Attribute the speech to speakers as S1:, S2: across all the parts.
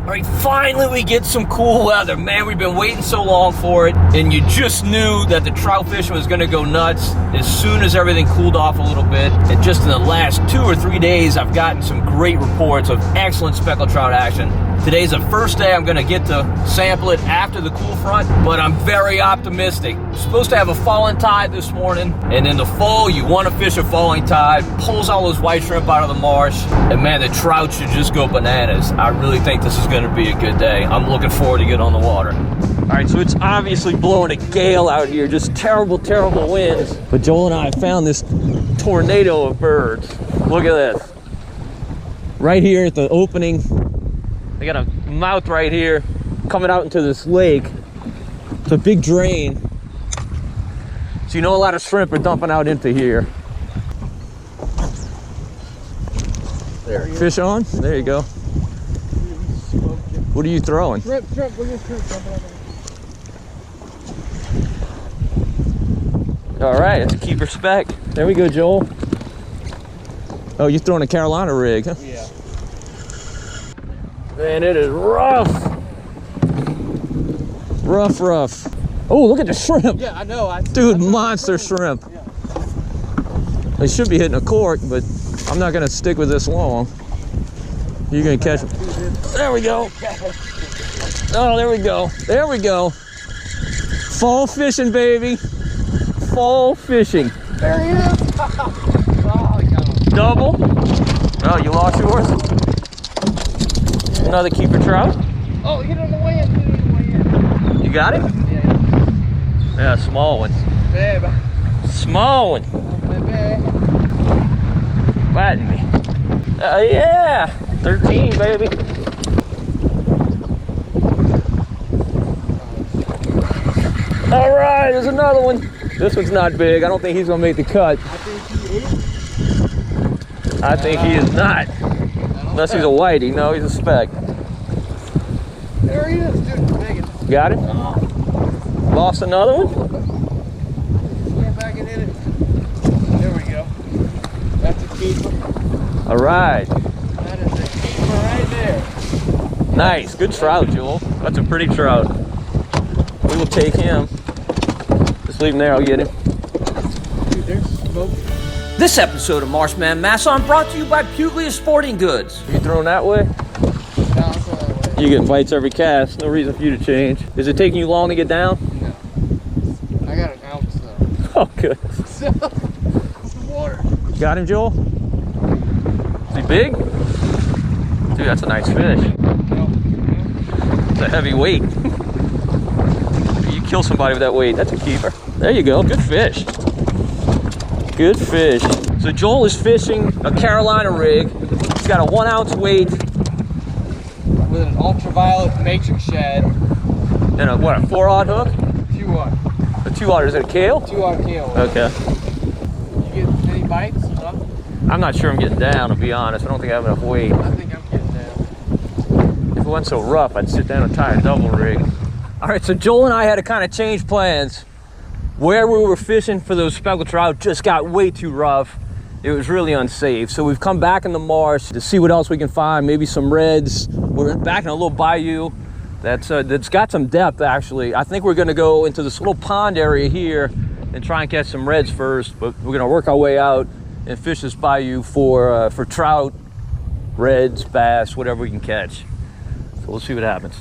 S1: All right, finally we get some cool weather. Man, we've been waiting so long for it, and you just knew that the trout fishing was gonna go nuts as soon as everything cooled off a little bit. And just in the last 2 or 3 days, I've gotten some great reports of excellent speckled trout action. Today's the first day I'm gonna get to sample it after the cool front, but I'm very optimistic. Supposed to have a falling tide this morning, and in the fall, you wanna fish a falling tide, pulls all those white shrimp out of the marsh, and man, the trout should just go bananas. I really think this is gonna be a good day. I'm looking forward to getting on the water. All right, so it's obviously blowing a gale out here, just terrible, terrible winds. But Joel and I found this tornado of birds. Look at this. Right here at the opening, they got a mouth right here coming out into this lake. It's a big drain. So you know a lot of shrimp are dumping out into here. There, fish on? There you go. What are you throwing?
S2: Shrimp, shrimp, look at shrimp jumping out.
S1: All right, it's a keeper speck. There we go, Joel. Oh, you're throwing a Carolina rig, huh?
S2: Yeah.
S1: Man, it is rough. Rough, rough. Oh, look at the shrimp.
S2: Yeah, I know.
S1: Dude, monster shrimp.
S2: Yeah.
S1: They should be hitting a cork, but I'm not gonna stick with this long. You're gonna catch them. There we go. Oh, there we go. There we go. Fall fishing, baby. Fall fishing.
S2: There he is. Oh, he got him.
S1: Double. Oh, you lost yours? Another keeper trout.
S2: Oh, he hit on the way in.
S1: You got him?
S2: Yeah.
S1: Yeah, small one.
S2: Baby.
S1: Small one.
S2: Baby.
S1: Biting me. Yeah. 13, baby. All right, there's another one. This one's not big. I don't think he's gonna make the cut. I think he is not. Unless he's a whitey. No, he's a speck.
S2: There he is, dude. Big.
S1: Got him? Lost another one?
S2: Get back and hit it. There we go. That's a keeper.
S1: All right.
S2: That is a keeper right there.
S1: Nice. Good trout, Joel. That's a pretty trout. We will take him. Just leave him there. I'll get him.
S2: Dude, there's smoke.
S1: This episode of Marsh Man Masson brought to you by PUGLIA'S Sporting Goods. You throwing that way?
S2: No, I'll throw that way.
S1: You get bites every cast. No reason for you to change. Is it taking you long to get down?
S2: No. I got an ounce though.
S1: Oh, good.
S2: Some water.
S1: Got him, Joel? Is he big? Dude, that's a nice fish.
S2: No.
S1: It's a heavy weight. You kill somebody with that weight. That's a keeper. There you go. Good fish. Good fish. So Joel is fishing a Carolina rig. He's got a 1 ounce weight.
S2: With an ultraviolet Matrix Shad.
S1: And a, what, a 4-aught hook?
S2: 2-aught.
S1: A 2-aught, is it a kale?
S2: 2-aught kale.
S1: Okay.
S2: You get any bites? Huh?
S1: I'm not sure I'm getting down, to be honest. I don't think I have enough weight.
S2: I think I'm getting down.
S1: If it wasn't so rough, I'd sit down and tie a double rig. All right, so Joel and I had to kind of change plans. Where we were fishing for those speckled trout just got way too rough. It was really unsafe. So we've come back in the marsh to see what else we can find, maybe some reds. We're back in a little bayou that's got some depth, actually. I think we're gonna go into this little pond area here and try and catch some reds first, but we're gonna work our way out and fish this bayou for trout, reds, bass, whatever we can catch. So we'll see what happens.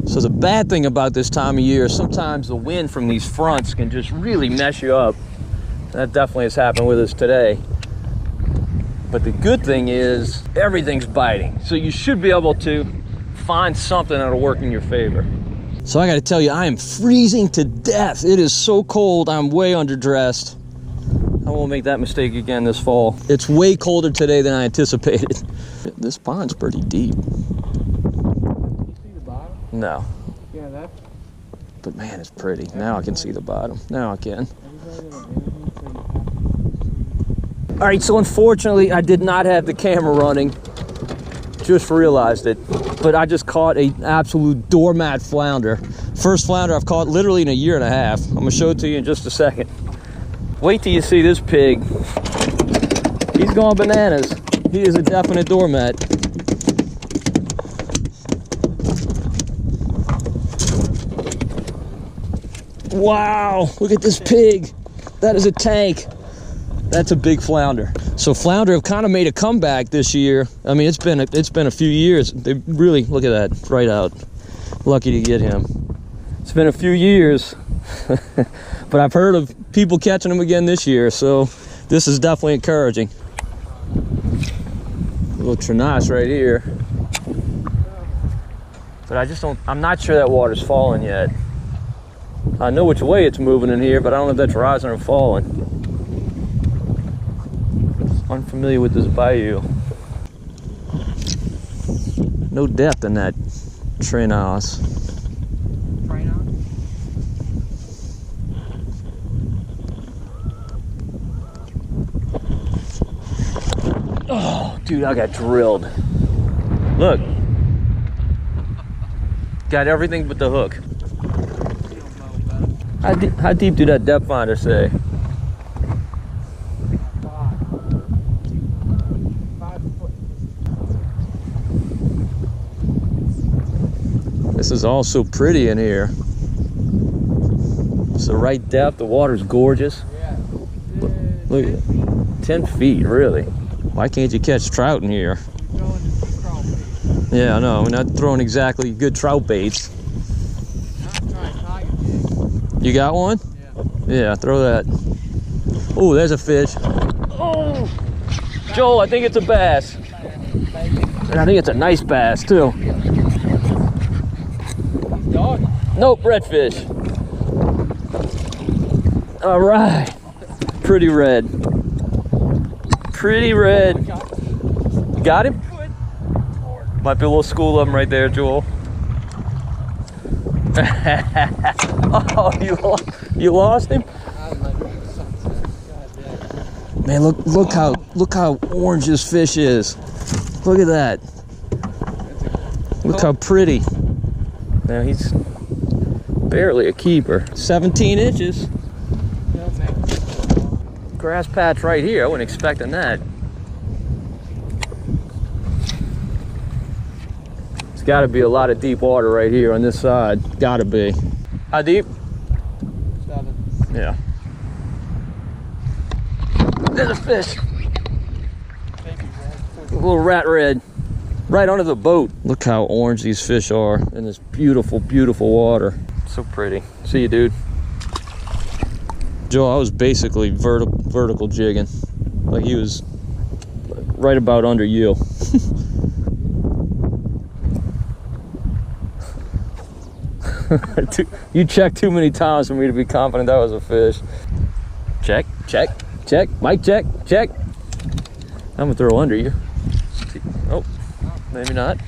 S1: So the bad thing about this time of year, sometimes the wind from these fronts can just really mess you up. That definitely has happened with us today. But the good thing is everything's biting. So you should be able to find something that'll work in your favor. So I gotta tell you, I am freezing to death. It is so cold, I'm way underdressed. I won't make that mistake again this fall. It's way colder today than I anticipated. This pond's pretty deep. No.
S2: Yeah, that.
S1: But man, it's pretty. Now I can see the bottom. Now I can. All right, so unfortunately, I did not have the camera running. Just realized it. But I just caught an absolute doormat flounder. First flounder I've caught literally in a year and a half. I'm gonna show it to you in just a second. Wait till you see this pig. He's going bananas. He is a definite doormat. Wow, look at this pig. That is a tank. That's a big flounder. So flounder have kind of made a comeback this year. I mean, it's been a few years. They really, look at that, right out. Lucky to get him. It's been a few years, but I've heard of people catching them again this year, so this is definitely encouraging. A little trenasse right here. But I'm not sure that water's falling yet. I know which way it's moving in here, but I don't know if that's rising or falling. Unfamiliar with this bayou. No depth in that trenasse. Oh, dude, I got drilled. Look. Got everything but the hook. How deep do that depth finder say?
S2: 5 foot.
S1: This is all so pretty in here. It's the right depth. The water's gorgeous.
S2: Yeah.
S1: Look at it. 10 feet, really. Why can't you catch trout in here? Yeah, I know. We're not throwing exactly good trout baits. You got one? Yeah. Yeah, throw that. Oh, there's a fish. Oh, Joel, I think it's a bass. And I think it's a nice bass, too.
S2: Dog?
S1: Nope, redfish. All right. Pretty red. Pretty red. Got him? Might be a little school of them right there, Joel. Oh, you lost him? Man, look how orange this fish is. Look at that. Look how pretty. Now he's barely a keeper. 17 inches. Grass patch right here. I wasn't expecting that. It's got to be a lot of deep water right here on this side. Got to be. How deep?
S2: 7.
S1: Yeah. There's a fish. A little rat red. Right under the boat. Look how orange these fish are in this beautiful, beautiful water. So pretty. See you, dude. Joe, I was basically vertical jigging. Like he was right about under you. You checked too many times for me to be confident that was a fish. Check, check, check. Mike, check, check. I'm gonna throw under you. Oh, maybe not.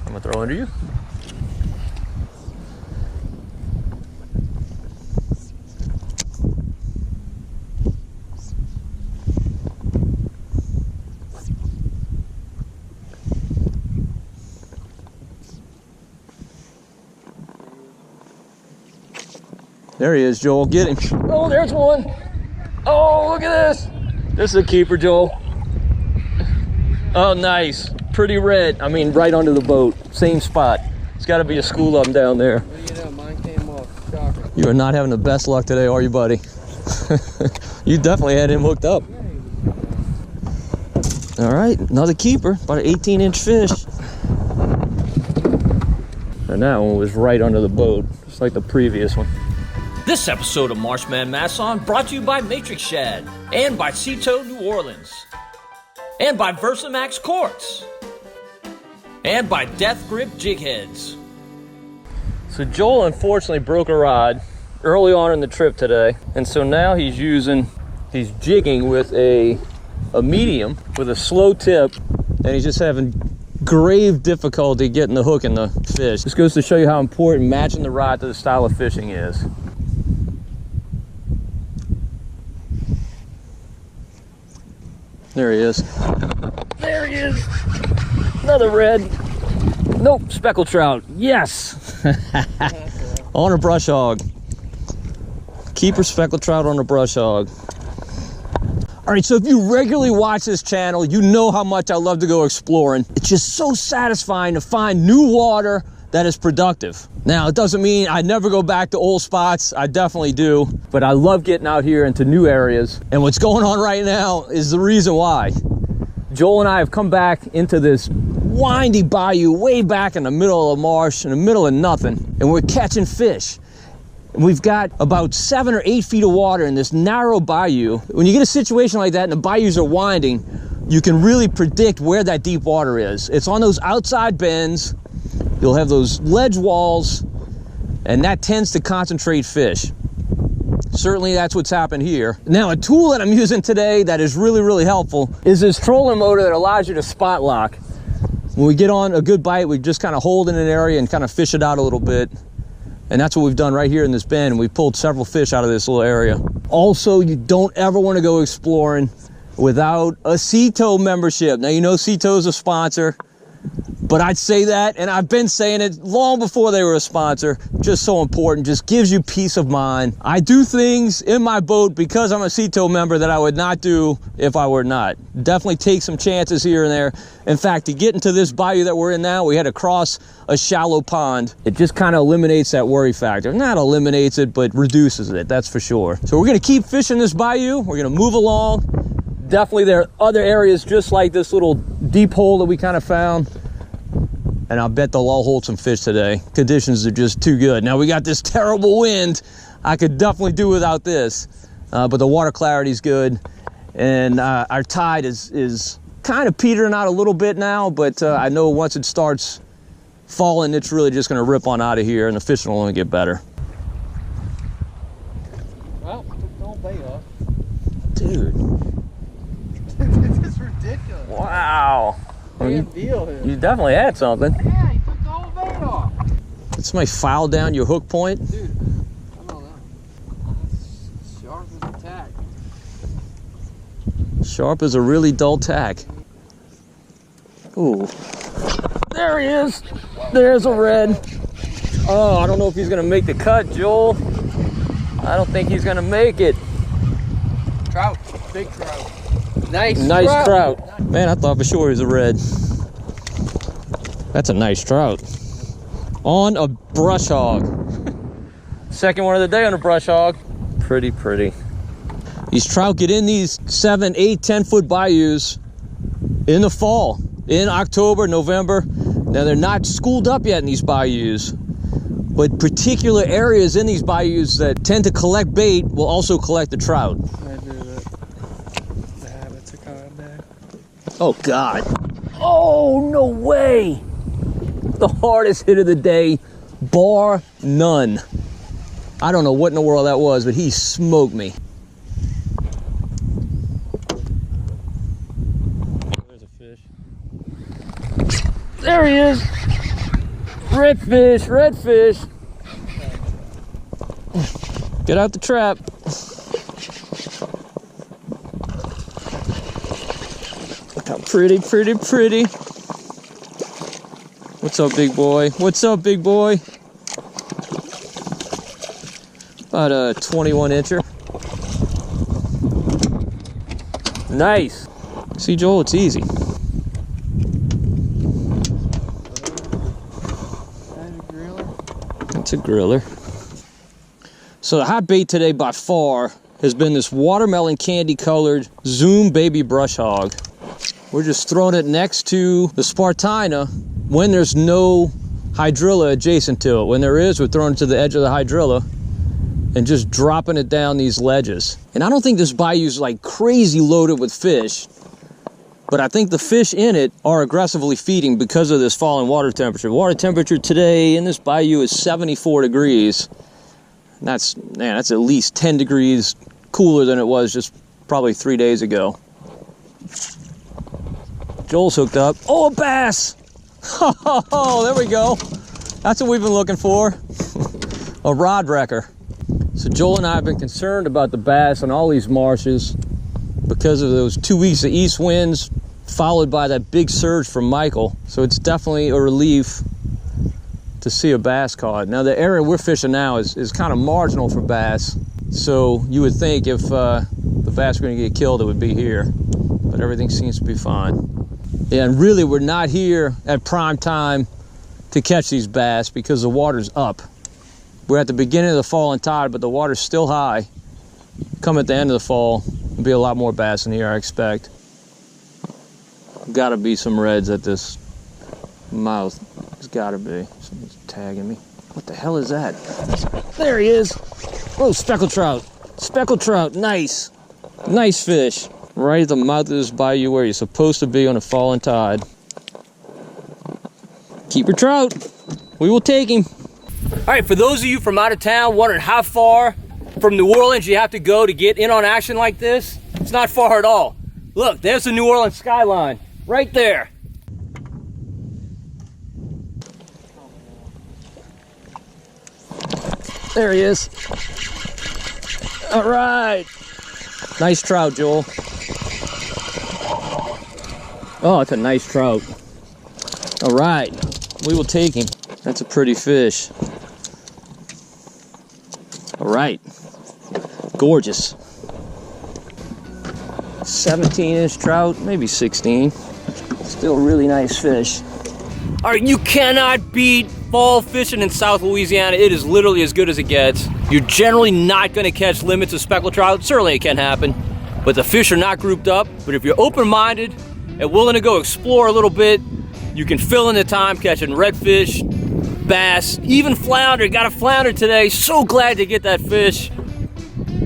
S1: I'm gonna throw under you. There he is, Joel. Get him. Oh, there's one. Oh, look at this. This is a keeper, Joel. Oh, nice. Pretty red. I mean, right under the boat. Same spot. It's got to be a school of them down there.
S2: What do you know? Mine came off. Shocker.
S1: You are not having the best luck today, are you, buddy? You definitely had him hooked up. All right, another keeper. About an 18-inch fish. And that one was right under the boat, just like the previous one. This episode of Marsh Man Masson brought to you by Matrix Shad and by Cito New Orleans and by Versamax Quartz and by Death Grip Jig Heads. So Joel unfortunately broke a rod early on in the trip today, and so now he's jigging with a medium with a slow tip, and he's just having grave difficulty getting the hook in the fish. This goes to show you how important matching the rod to the style of fishing is. There he is. There he is. Another red. Nope, speckled trout. Yes. On a brush hog. Keeper speckled trout on a brush hog. All right, so if you regularly watch this channel, you know how much I love to go exploring. It's just so satisfying to find new water that is productive. Now, it doesn't mean I never go back to old spots. I definitely do, but I love getting out here into new areas. And what's going on right now is the reason why. Joel and I have come back into this windy bayou way back in the middle of the marsh, in the middle of nothing, and we're catching fish. And we've got about 7 or 8 feet of water in this narrow bayou. When you get a situation like that and the bayous are winding, you can really predict where that deep water is. It's on those outside bends. You'll have those ledge walls, and that tends to concentrate fish. Certainly that's what's happened here. Now, a tool that I'm using today that is really, really helpful is this trolling motor that allows you to spot lock. When we get on a good bite, we just kind of hold in an area and kind of fish it out a little bit. And that's what we've done right here in this bend. We pulled several fish out of this little area. Also, you don't ever want to go exploring without a Sea-Tow membership. Now, you know Sea-Tow is a sponsor, but I'd say that, and I've been saying it long before they were a sponsor. Just so important, just gives you peace of mind. I do things in my boat because I'm a Sea-Tow member that I would not do if I were not. Definitely take some chances here and there. In fact, to get into this bayou that we're in now, we had to cross a shallow pond. It just kind of eliminates that worry factor. Not eliminates it, but reduces it, that's for sure. So we're gonna keep fishing this bayou. We're gonna move along. Definitely there are other areas just like this little deep hole that we kind of found. And I bet they'll all hold some fish today. Conditions are just too good. Now we got this terrible wind. I could definitely do without this, but the water clarity is good. And our tide is kind of petering out a little bit now, but I know once it starts falling, it's really just gonna rip on out of here and the fishing will only get better.
S2: Well, took the whole bait off.
S1: Dude.
S2: This is ridiculous.
S1: Wow.
S2: Damn deal here.
S1: You definitely had something.
S2: Yeah, he took the whole bait off.
S1: Did somebody foul down your hook point?
S2: Dude, I don't know. It's sharp as a tack.
S1: Sharp as a really dull tack. Ooh. There he is. There's a red. Oh, I don't know if he's gonna make the cut, Joel. I don't think he's gonna make it.
S2: Trout, big trout. Nice
S1: trout. Man, I thought for sure he was a red. That's a nice trout. On a brush hog. Second one of the day on a brush hog. Pretty, pretty. These trout get in these 7, 8, 10-foot bayous in the fall, in October, November. Now, they're not schooled up yet in these bayous, but particular areas in these bayous that tend to collect bait will also collect the trout. Oh, God. Oh, no way. The hardest hit of the day, bar none. I don't know what in the world that was, but he smoked me. There's a fish. There he is. Redfish, redfish. Get out the trap. How pretty, pretty, pretty. What's up, big boy? What's up, big boy? About a 21-incher. Nice. See, Joel, it's easy. It's a griller. So the hot bait today by far has been this watermelon candy colored Zoom Baby Brush Hog. We're just throwing it next to the Spartina when there's no hydrilla adjacent to it. When there is, we're throwing it to the edge of the hydrilla and just dropping it down these ledges. And I don't think this bayou's like crazy loaded with fish, but I think the fish in it are aggressively feeding because of this falling water temperature. Water temperature today in this bayou is 74 degrees. And that's at least 10 degrees cooler than it was just probably 3 days ago. Joel's hooked up. Oh, a bass! Oh, there we go. That's what we've been looking for. A rod wrecker. So Joel and I have been concerned about the bass in all these marshes because of those 2 weeks of east winds followed by that big surge from Michael. So it's definitely a relief to see a bass caught. Now the area we're fishing now is kind of marginal for bass. So you would think if the bass were gonna get killed, it would be here. But everything seems to be fine. Yeah, and really we're not here at prime time to catch these bass because the water's up. We're at the beginning of the fall and tide, but the water's still high. Come at the end of the fall, there'll be a lot more bass in here, I expect. Gotta be some reds at this mouth. There's gotta be. Someone's tagging me. What the hell is that? There he is. Oh, speckled trout. Speckled trout, nice. Nice fish. Right at the mouth of this bayou where you're supposed to be on a falling tide. Keep your trout. We will take him. All right, for those of you from out of town wondering how far from New Orleans you have to go to get in on action like this, it's not far at all. Look, there's the New Orleans skyline, right there. There he is. All right. Nice trout, Joel. Oh, it's a nice trout. All right, we will take him. That's a pretty fish. All right, gorgeous. 17-inch trout, maybe 16. Still really nice fish. All right, you cannot beat fall fishing in South Louisiana. It is literally as good as it gets. You're generally not going to catch limits of speckled trout. Certainly it can happen, but the fish are not grouped up. But if you're open-minded and willing to go explore a little bit, you can fill in the time catching redfish, bass, even flounder. Got a flounder today. So glad to get that fish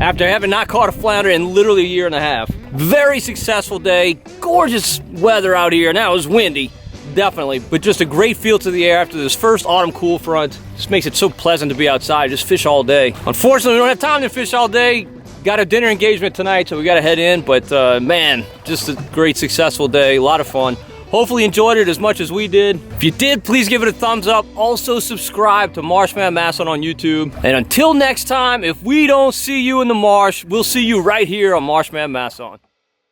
S1: after having not caught a flounder in literally a year and a half. Very successful day. Gorgeous weather out here. Now it was windy, definitely, but just a great feel to the air after this first autumn cool front. Just makes it so pleasant to be outside, just fish all day. Unfortunately, we don't have time to fish all day. Got a dinner engagement tonight, so we got to head in, but man, just a great successful day. A lot of fun. Hopefully you enjoyed it as much as we did. If you did, please give it a thumbs up. Also subscribe to Marsh Man Masson on YouTube. And until next time, if we don't see you in the marsh, we'll see you right here on Marsh Man Masson.